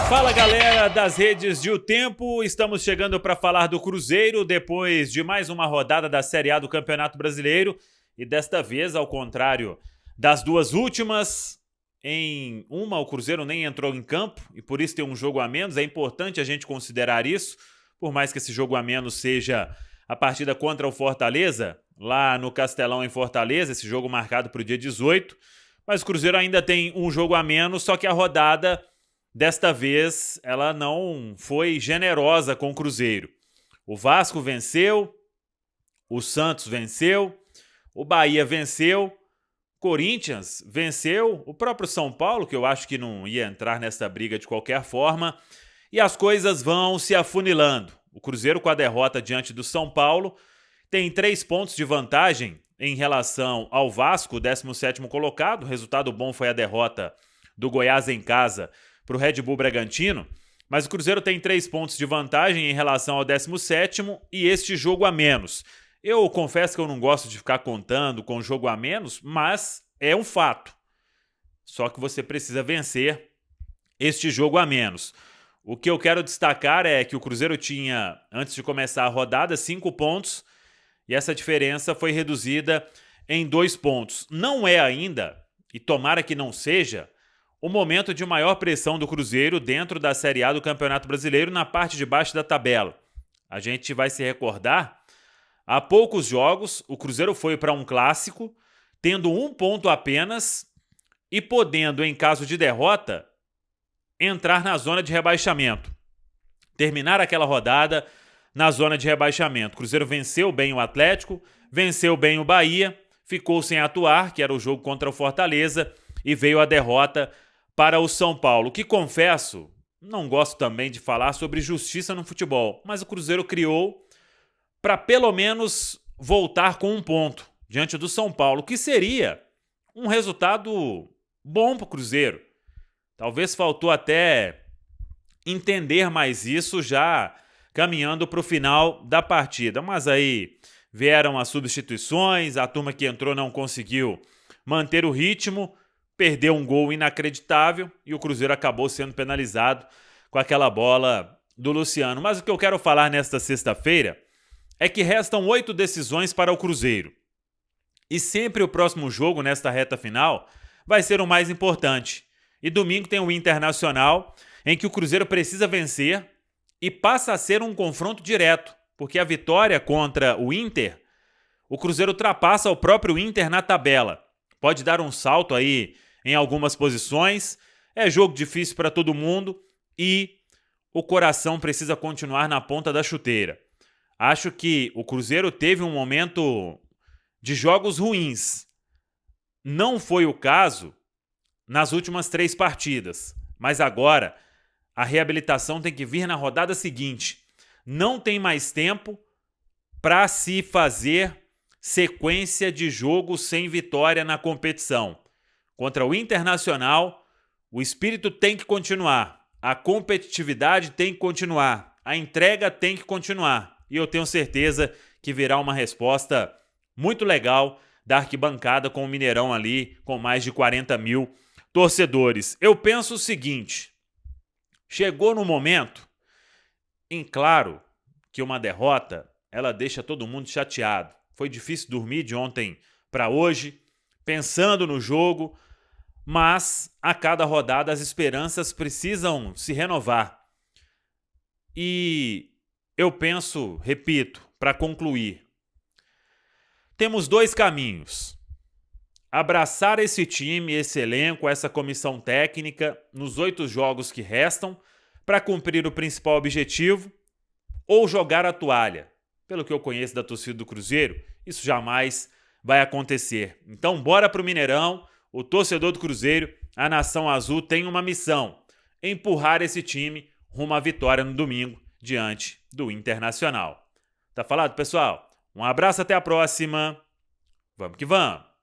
Fala galera das redes de O Tempo, estamos chegando para falar do Cruzeiro depois de mais uma rodada da Série A do Campeonato Brasileiro e desta vez, ao contrário das duas últimas, em uma o Cruzeiro nem entrou em campo e por isso tem um jogo a menos. É importante a gente considerar isso, por mais que esse jogo a menos seja a partida contra o Fortaleza, lá no Castelão em Fortaleza, esse jogo marcado para o dia 18, mas o Cruzeiro ainda tem um jogo a menos, só que a rodada desta vez, ela não foi generosa com o Cruzeiro. O Vasco venceu, o Santos venceu, o Bahia venceu, o Corinthians venceu, o próprio São Paulo, que eu acho que não ia entrar nessa briga de qualquer forma, e as coisas vão se afunilando. O Cruzeiro, com a derrota diante do São Paulo, tem 3 pontos de vantagem em relação ao Vasco, 17º colocado. O resultado bom foi a derrota do Goiás em casa para o Red Bull Bragantino, mas o Cruzeiro tem 3 pontos de vantagem em relação ao 17º e este jogo a menos. Eu confesso que eu não gosto de ficar contando com jogo a menos, mas é um fato. Só que você precisa vencer este jogo a menos. O que eu quero destacar é que o Cruzeiro tinha, antes de começar a rodada, 5 pontos e essa diferença foi reduzida em 2 pontos. Não é ainda, e tomara que não seja, o momento de maior pressão do Cruzeiro dentro da Série A do Campeonato Brasileiro na parte de baixo da tabela. A gente vai se recordar, há poucos jogos o Cruzeiro foi para um clássico, tendo 1 ponto apenas e podendo, em caso de derrota, entrar na zona de rebaixamento. Terminar aquela rodada na zona de rebaixamento. O Cruzeiro venceu bem o Atlético, venceu bem o Bahia, ficou sem atuar, que era o jogo contra o Fortaleza, e veio a derrota para o São Paulo, que confesso, não gosto também de falar sobre justiça no futebol, mas o Cruzeiro criou para pelo menos voltar com 1 ponto diante do São Paulo, que seria um resultado bom para o Cruzeiro. Talvez faltou até entender mais isso já caminhando para o final da partida, mas aí vieram as substituições, a turma que entrou não conseguiu manter o ritmo, perdeu um gol inacreditável e o Cruzeiro acabou sendo penalizado com aquela bola do Luciano. Mas o que eu quero falar nesta sexta-feira é que restam 8 decisões para o Cruzeiro. E sempre o próximo jogo nesta reta final vai ser o mais importante. E domingo tem o Internacional, em que o Cruzeiro precisa vencer e passa a ser um confronto direto, porque a vitória contra o Inter, o Cruzeiro ultrapassa o próprio Inter na tabela. Pode dar um salto aí em algumas posições, é jogo difícil para todo mundo e o coração precisa continuar na ponta da chuteira. Acho que o Cruzeiro teve um momento de jogos ruins. Não foi o caso nas últimas 3 partidas, mas agora a reabilitação tem que vir na rodada seguinte. Não tem mais tempo para se fazer sequência de jogos sem vitória na competição. Contra o Internacional, o espírito tem que continuar, a competitividade tem que continuar, a entrega tem que continuar. E eu tenho certeza que virá uma resposta muito legal da arquibancada com o Mineirão ali, com mais de 40 mil torcedores. Eu penso o seguinte, chegou no momento, em claro que uma derrota, ela deixa todo mundo chateado. Foi difícil dormir de ontem para hoje, pensando no jogo, mas a cada rodada as esperanças precisam se renovar. E eu penso, repito, para concluir, temos 2 caminhos. Abraçar esse time, esse elenco, essa comissão técnica nos 8 jogos que restam para cumprir o principal objetivo ou jogar a toalha. Pelo que eu conheço da torcida do Cruzeiro, isso jamais vai acontecer. Então, bora pro Mineirão. O torcedor do Cruzeiro, a Nação Azul, tem uma missão: empurrar esse time rumo à vitória no domingo diante do Internacional. Tá falado, pessoal? Um abraço, até a próxima. Vamos que vamos!